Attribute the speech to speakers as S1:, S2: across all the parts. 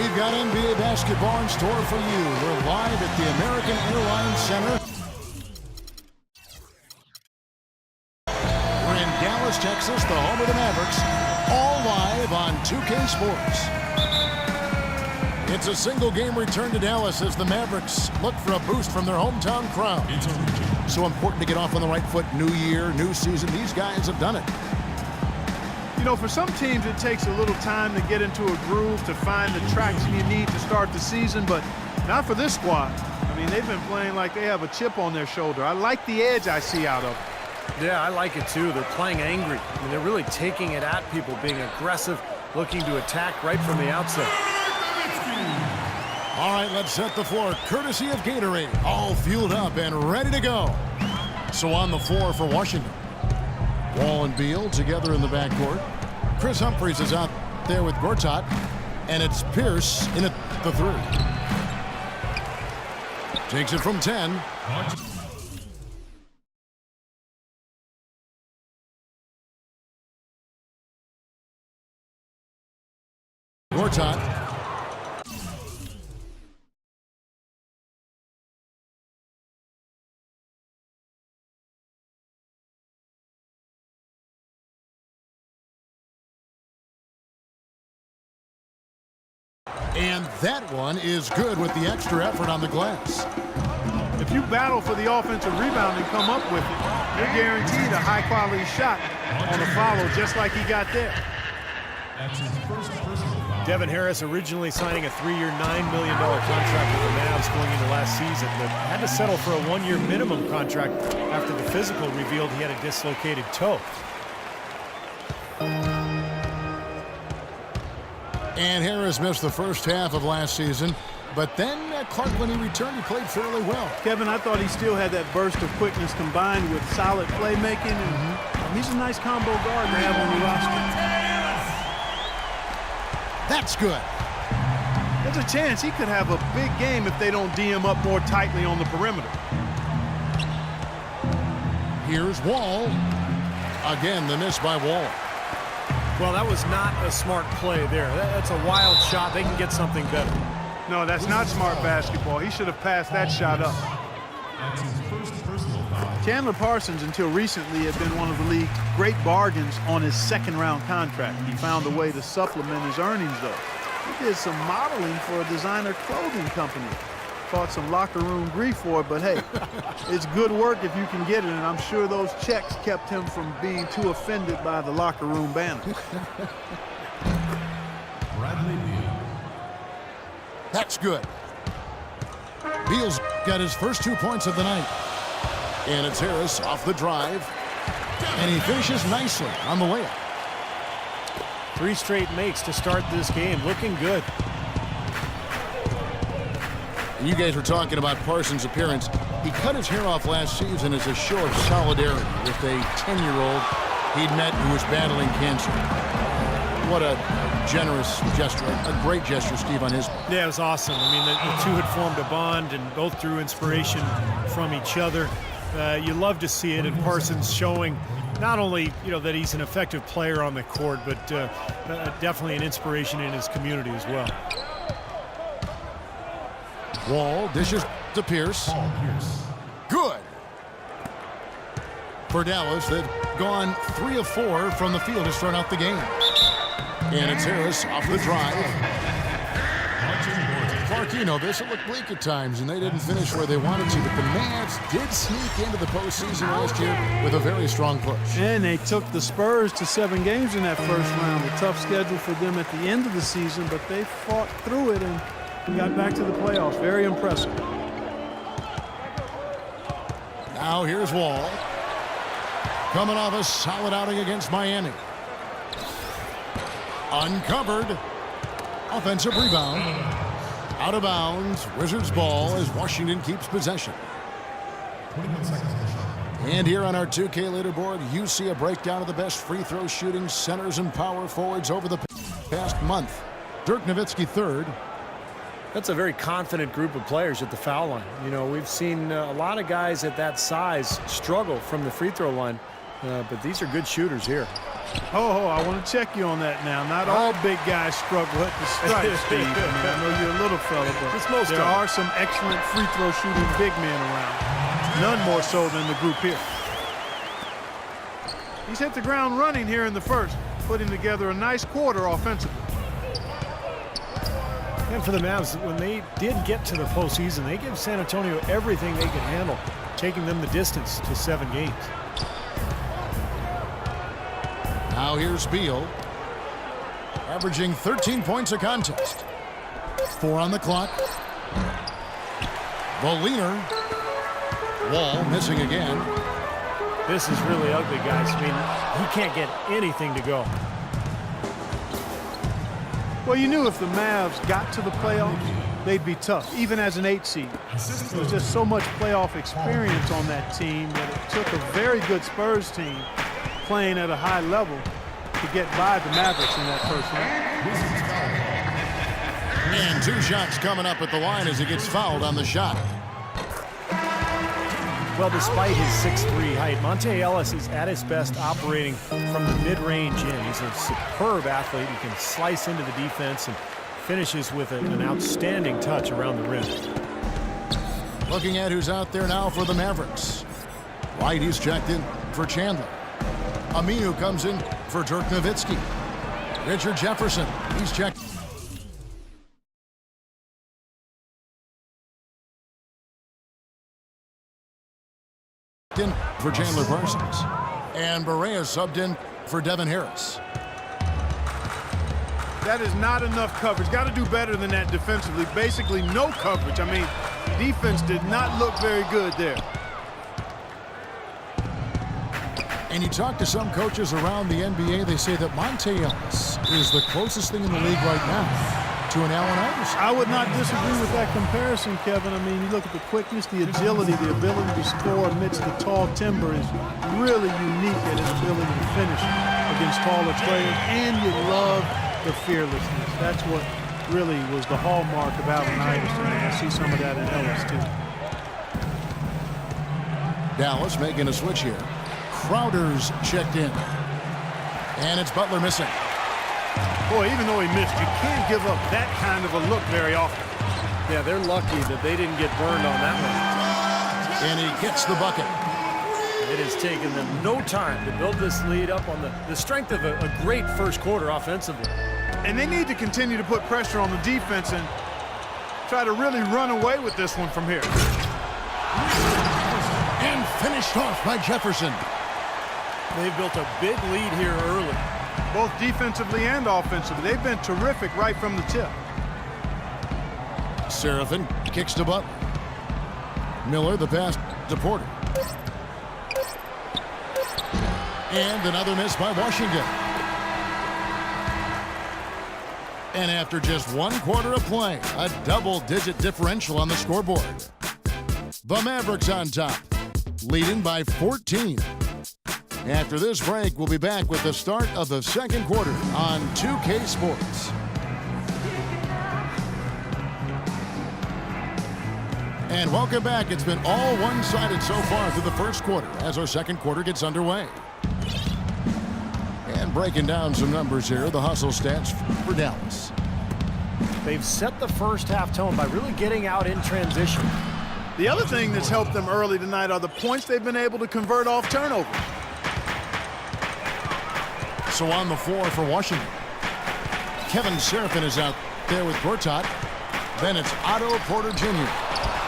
S1: We've got NBA basketball in store for you. We're live at the American Airlines Center. We're in Dallas, Texas, the home of the Mavericks, all live on 2K Sports. It's a single-game return to Dallas as the Mavericks look for a boost from their hometown crowd. So important to get off on the right foot. New year, new season. These guys have done it.
S2: You know, for some teams, it takes a little time to get into a groove, to find the traction you need to start the season, but not for this squad. I mean, they've been playing like they have a chip on their shoulder. I like the edge I see out of them.
S3: Yeah, I like it too. They're playing angry. I mean, they're really taking it at people, being aggressive, looking to attack right from the outset.
S1: All right, let's set the floor. Courtesy of Gatorade. All fueled up and ready to go. So on the floor for Washington. Wall and Beal together in the backcourt. Chris Humphries is out there with Gortat. And it's Pierce in at the three. Takes it from 10. Gortat. And that one is good with the extra effort on the glass.
S2: If you battle for the offensive rebound and come up with it, you're guaranteed a high-quality shot on the follow, just like he got there.
S3: Devin Harris originally signing a 3-year, $9 million contract with the Mavs going into last season, but had to settle for a 1-year minimum contract after the physical revealed he had a dislocated toe.
S1: And Harris missed the first half of last season, but then Clark, when he returned, he played fairly well.
S2: Kevin, I thought he still had that burst of quickness combined with solid playmaking, and he's a nice combo guard to have on the roster.
S1: That's good.
S2: There's a chance he could have a big game if they don't D him up more tightly on the perimeter.
S1: Here's Wall. Again, the miss by Wall.
S3: Well, that was not a smart play there. That's a wild shot. They can get something better.
S2: No, that's not smart basketball. He should have passed that shot up. Chandler Parsons, until recently, had been one of the league's great bargains on his second-round contract. He found a way to supplement his earnings, though. He did some modeling for a designer clothing company. Caught some locker room grief for it, but hey, it's good work if you can get it, and I'm sure those checks kept him from being too offended by the locker room banner.
S1: That's good. Beal's got his first 2 points of the night. And it's Harris off the drive. And he finishes nicely on the layup.
S3: 3 straight makes to start this game. Looking good.
S1: And you guys were talking about Parsons' appearance. He cut his hair off last season as a show of solidarity with a 10-year-old he'd met who was battling cancer. What a generous gesture, a great gesture, Steve, on his part.
S3: Yeah, it was awesome. I mean, the two had formed a bond and both drew inspiration from each other. You love to see it, and Parsons showing not only, that he's an effective player on the court, but definitely an inspiration in his community as well.
S1: Wall dishes to Pierce. Good. For Dallas, they've gone 3 of 4 from the field to start out the game. And it's Harris off the drive. Clark, this it looked bleak at times, and they didn't finish where they wanted to, but the Mavs did sneak into the postseason last year with a very strong push.
S2: And they took the Spurs to 7 games in that first round. A tough schedule for them at the end of the season, but they fought through it and got back to the playoffs. Very impressive.
S1: Now here's Wall. Coming off a solid outing against Miami. Uncovered. Offensive rebound. Out of bounds. Wizards ball as Washington keeps possession. 21 seconds. And here on our 2K leaderboard, you see a breakdown of the best free throw shooting centers and power forwards over the past month. Dirk Nowitzki third.
S3: That's a very confident group of players at the foul line. We've seen a lot of guys at that size struggle from the free throw line, but these are good shooters here.
S2: Oh, I want to check you on that now. Not all big guys struggle at the stripe, Steve. I know you're a little fella, but there are some excellent free throw shooting big men around. None more so than the group here. He's hit the ground running here in the first, putting together a nice quarter offensively.
S3: And for the Mavs, when they did get to the postseason, they give San Antonio everything they could handle, taking them the distance to 7 games.
S1: Now here's Beal, averaging 13 points a contest. 4 on the clock. The leaner. Wall missing again.
S3: This is really ugly, guys. I mean, he can't get anything to go.
S2: Well, you knew if the Mavs got to the playoffs, they'd be tough, even as an 8 seed. There's just so much playoff experience on that team that it took a very good Spurs team playing at a high level to get by the Mavericks in that first round.
S1: And 2 shots coming up at the line as he gets fouled on the shot.
S3: Well, despite his 6'3" height, Monte Ellis is at his best operating from the mid-range in. He's a superb athlete. He can slice into the defense and finishes with an outstanding touch around the rim.
S1: Looking at who's out there now for the Mavericks. White, he's checked in for Chandler. Aminu comes in for Dirk Nowitzki. Richard Jefferson, he's checked in for Chandler Parsons. And Barea subbed in for Devin Harris.
S2: That is not enough coverage. Got to do better than that defensively. Basically no coverage. I mean, defense did not look very good there.
S1: And you talk to some coaches around the NBA, they say that Monte Ellis is the closest thing in the league right now to an Allen Iverson.
S2: I would not disagree with that comparison, Kevin. I mean, you look at the quickness, the agility, the ability to score amidst the tall timber is really unique at his ability to finish against taller players, and you love the fearlessness. That's what really was the hallmark of Allen Iverson, and I see some of that in Ellis, too.
S1: Dallas making a switch here. Crowder's checked in. And it's Butler missing.
S2: Boy, even though he missed, you can't give up that kind of a look very often.
S3: Yeah, they're lucky that they didn't get burned on that one.
S1: And he gets the bucket.
S3: It has taken them no time to build this lead up on the strength of a great first quarter offensively.
S2: And they need to continue to put pressure on the defense and try to really run away with this one from here.
S1: And finished off by Jefferson.
S3: They've built a big lead here early.
S2: Both defensively and offensively. They've been terrific right from the tip.
S1: Seraphin kicks to Butler. Miller the pass to Porter. And another miss by Washington. And after just 1 quarter of play, a double-digit differential on the scoreboard. The Mavericks on top, leading by 14. After this break, we'll be back with the start of the second quarter on 2K Sports. And welcome back. It's been all one-sided so far through the first quarter as our second quarter gets underway. And breaking down some numbers here, the hustle stats for Dallas.
S3: They've set the first half tone by really getting out in transition.
S2: The other thing that's helped them early tonight are the points they've been able to convert off turnover.
S1: So on the floor for Washington, Kevin Seraphin is out there with Gortat. Then it's Otto Porter Jr.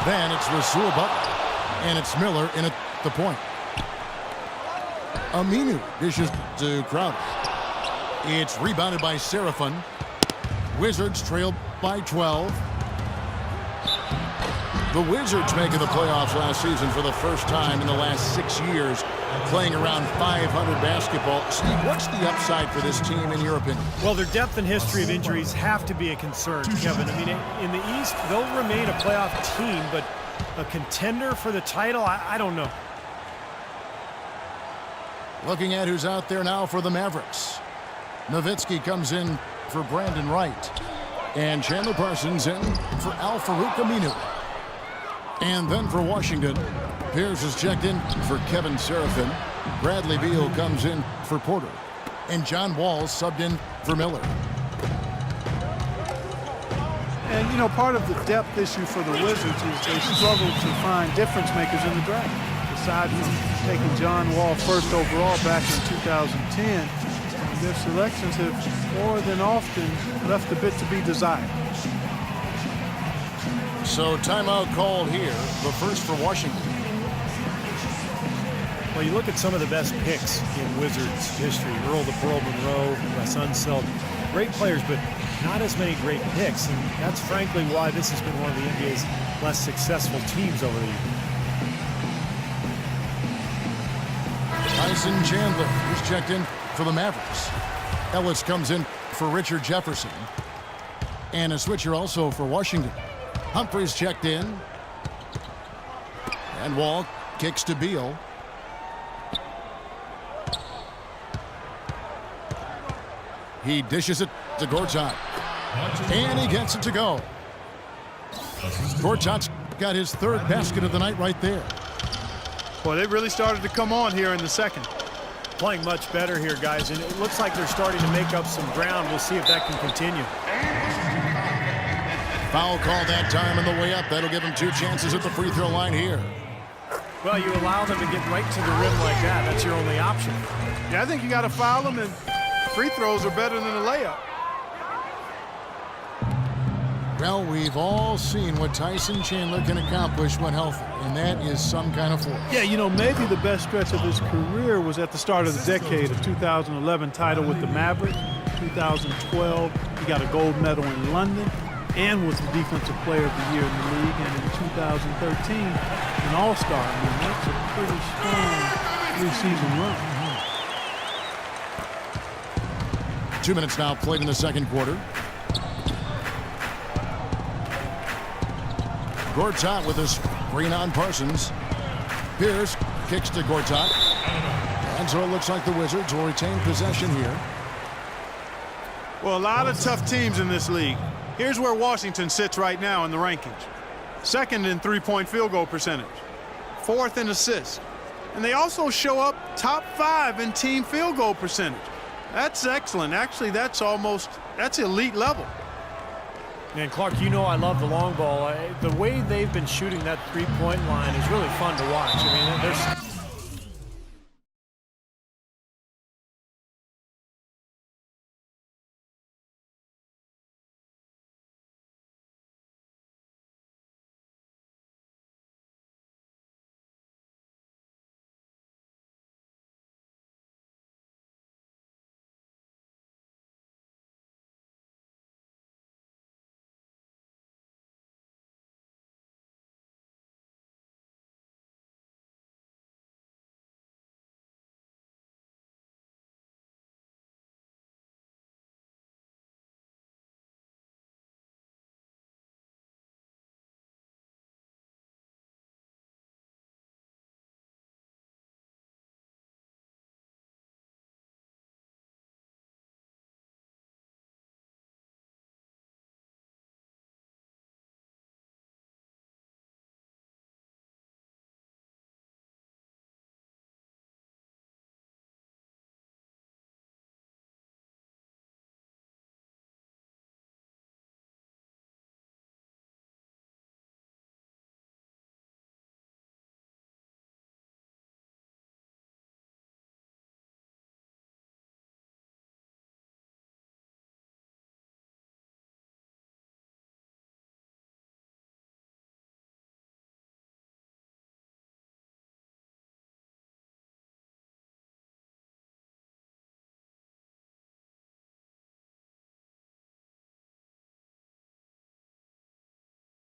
S1: Then it's Rasul Butler. And it's Miller in at the point. Aminu dishes to Crowder. It's rebounded by Seraphin. Wizards trailed by 12. The Wizards making the playoffs last season for the first time in the last 6 years, playing around 500 basketball. Steve, what's the upside for this team in your opinion?
S3: Well, their depth and history of injuries have to be a concern, Kevin. I mean, in the East, they'll remain a playoff team, but a contender for the title, I don't know.
S1: Looking at who's out there now for the Mavericks. Nowitzki comes in for Brandon Wright. And Chandler Parsons in for Al-Farouq Aminu. And then for Washington, Pierce is checked in for Kevin Seraphin. Bradley Beal comes in for Porter. And John Wall subbed in for Miller.
S2: And, you know, part of the depth issue for the Wizards is they struggle to find difference makers in the draft. Aside from taking John Wall first overall back in 2010, their selections have more than often left a bit to be desired.
S1: So timeout called here, the first for Washington.
S3: Well, you look at some of the best picks in Wizards history. Earl the Pearl Monroe, Wes Unseld. Great players, but not as many great picks. And that's frankly why this has been one of the NBA's less successful teams over the years.
S1: Tyson Chandler, he's checked in for the Mavericks. Ellis comes in for Richard Jefferson. And a switcher also for Washington. Humphries checked in. And Wall kicks to Beal. He dishes it to Gortat. And he gets it to go. Gortat's got his third basket of the night right there.
S2: Well, they really started to come on here in the second.
S3: Playing much better here, guys, and it looks like they're starting to make up some ground. We'll see if that can continue.
S1: Foul call that time on the way up. That'll give him 2 chances at the free throw line here.
S3: Well, you allow them to get right to the rim like that. That's your only option.
S2: Yeah, I think you got to foul them, and free throws are better than a layup.
S1: Well, we've all seen what Tyson Chandler can accomplish when healthy, and that is some kind of force.
S2: Yeah, you know, maybe the best stretch of his career was at the start of the decade, a 2011 title with the Mavericks. 2012, he got a gold medal in London and was the Defensive Player of the Year in the league. And in 2013, an All-Star. I mean, that's a pretty strong 3-season run.
S1: 2 minutes now played in the second quarter. Gortat with his screen on Parsons. Pierce kicks to Gortat. And so it looks like the Wizards will retain possession here.
S2: Well, a lot of tough teams in this league. Here's where Washington sits right now in the rankings. Second in three-point field goal percentage. Fourth in assists. And they also show up top 5 in team field goal percentage. That's excellent. Actually, that's elite level.
S3: And Clark, you know I love the long ball. The way they've been shooting that three-point line is really fun to watch. I mean,